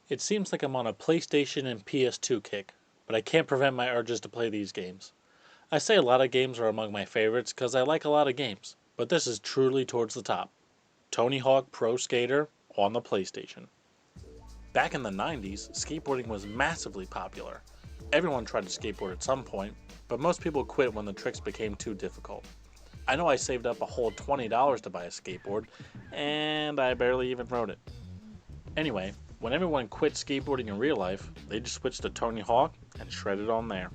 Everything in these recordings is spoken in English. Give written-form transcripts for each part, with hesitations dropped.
It seems like I'm on a PlayStation and PS2 kick, but I can't prevent my urges to play these games. I say a lot of games are among my favorites because I like a lot of games, but this is truly towards the top. Tony Hawk Pro Skater on the PlayStation. Back in the 90s, skateboarding was massively popular. Everyone tried to skateboard at some point, but most people quit when the tricks became too difficult. I know I saved up a whole $20 to buy a skateboard, and I barely even rode it. Anyway, when everyone quit skateboarding in real life, they just switched to Tony Hawk and shredded on there.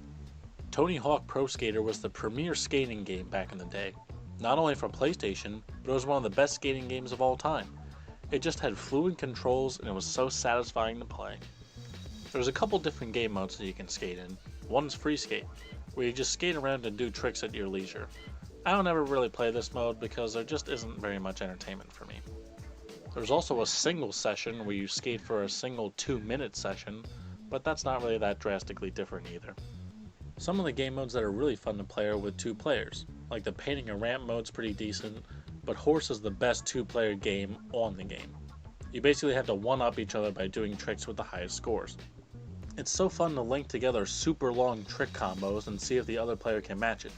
Tony Hawk Pro Skater was the premier skating game back in the day, not only for PlayStation, but it was one of the best skating games of all time. It just had fluid controls and it was so satisfying to play. There's a couple different game modes that you can skate in. One's Free Skate, where you just skate around and do tricks at your leisure. I don't ever really play this mode because there just isn't very much entertainment for me. There's also a single session where you skate for a single 2-minute session, but that's not really that drastically different either. Some of the game modes that are really fun to play are with 2 players, like the painting a ramp mode's pretty decent, but Horse is the best 2-player game on the game. You basically have to one-up each other by doing tricks with the highest scores. It's so fun to link together super long trick combos and see if the other player can match it.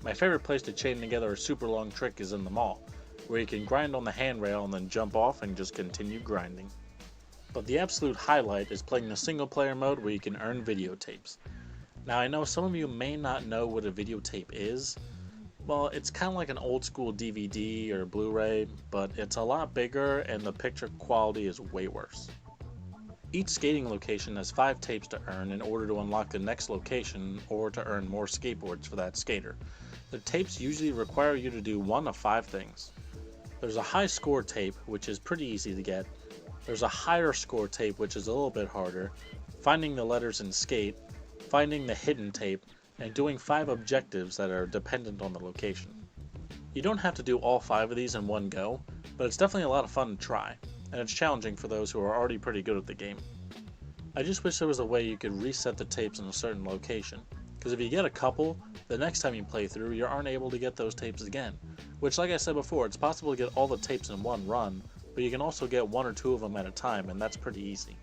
My favorite place to chain together a super long trick is in the mall, where you can grind on the handrail and then jump off and just continue grinding. But the absolute highlight is playing the single player mode where you can earn videotapes. Now I know some of you may not know what a videotape is. Well, it's kind of like an old school DVD or Blu-ray, but it's a lot bigger and the picture quality is way worse. Each skating location has 5 tapes to earn in order to unlock the next location or to earn more skateboards for that skater. The tapes usually require you to do one of 5 things. There's a high score tape, which is pretty easy to get. There's a higher score tape, which is a little bit harder. Finding the letters in skate, finding the hidden tape, and doing 5 objectives that are dependent on the location. You don't have to do all 5 of these in one go, but it's definitely a lot of fun to try, and it's challenging for those who are already pretty good at the game. I just wish there was a way you could reset the tapes in a certain location, because if you get a couple, the next time you play through you aren't able to get those tapes again, which like I said before, it's possible to get all the tapes in one run, but you can also get 1 or 2 of them at a time, and that's pretty easy.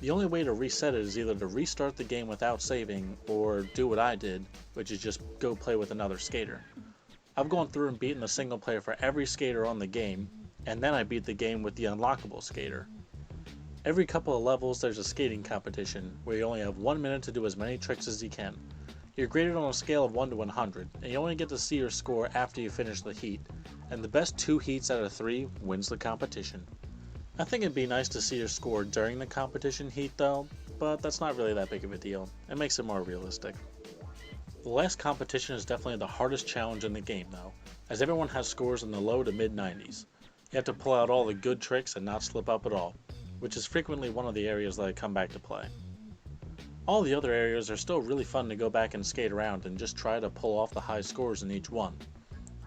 The only way to reset it is either to restart the game without saving, or do what I did, which is just go play with another skater. I've gone through and beaten the single player for every skater on the game, and then I beat the game with the unlockable skater. Every couple of levels there's a skating competition, where you only have 1 minute to do as many tricks as you can. You're graded on a scale of 1 to 100, and you only get to see your score after you finish the heat, and the best 2 heats out of 3 wins the competition. I think it'd be nice to see your score during the competition heat though, but that's not really that big of a deal. It makes it more realistic. The last competition is definitely the hardest challenge in the game though, as everyone has scores in the low to mid 90s. You have to pull out all the good tricks and not slip up at all, which is frequently one of the areas that I come back to play. All the other areas are still really fun to go back and skate around and just try to pull off the high scores in each one.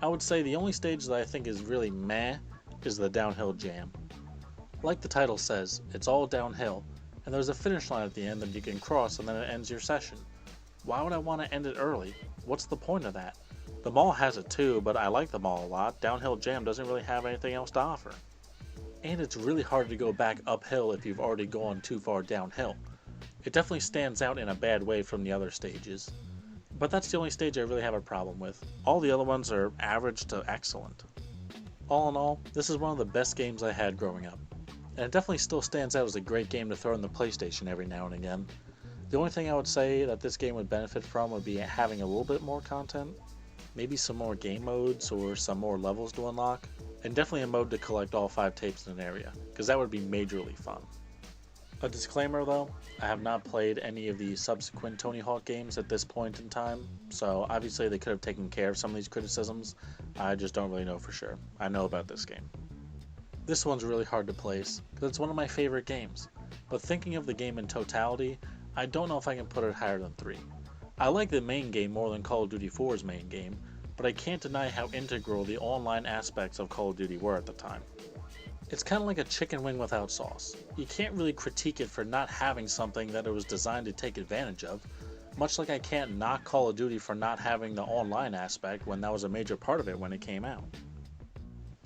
I would say the only stage that I think is really meh is the downhill jam. Like the title says, it's all downhill, and there's a finish line at the end that you can cross and then it ends your session. Why would I want to end it early? What's the point of that? The mall has it too, but I like the mall a lot. Downhill jam doesn't really have anything else to offer. And it's really hard to go back uphill if you've already gone too far downhill. It definitely stands out in a bad way from the other stages. But that's the only stage I really have a problem with. All the other ones are average to excellent. All in all, this is one of the best games I had growing up. And it definitely still stands out as a great game to throw in the PlayStation every now and again. The only thing I would say that this game would benefit from would be having a little bit more content. Maybe some more game modes or some more levels to unlock. And definitely a mode to collect all 5 tapes in an area, because that would be majorly fun. A disclaimer though, I have not played any of the subsequent Tony Hawk games at this point in time, so obviously they could have taken care of some of these criticisms. I just don't really know for sure. I know about this game. This one's really hard to place, because it's one of my favorite games, but thinking of the game in totality, I don't know if I can put it higher than 3. I like the main game more than Call of Duty 4's main game, but I can't deny how integral the online aspects of Call of Duty were at the time. It's kind of like a chicken wing without sauce. You can't really critique it for not having something that it was designed to take advantage of, much like I can't knock Call of Duty for not having the online aspect when that was a major part of it when it came out.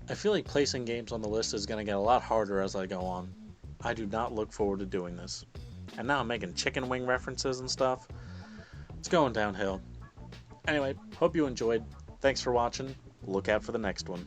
I feel like placing games on the list is going to get a lot harder as I go on. I do not look forward to doing this. And now I'm making chicken wing references and stuff. It's going downhill. Anyway, hope you enjoyed. Thanks for watching. Look out for the next one.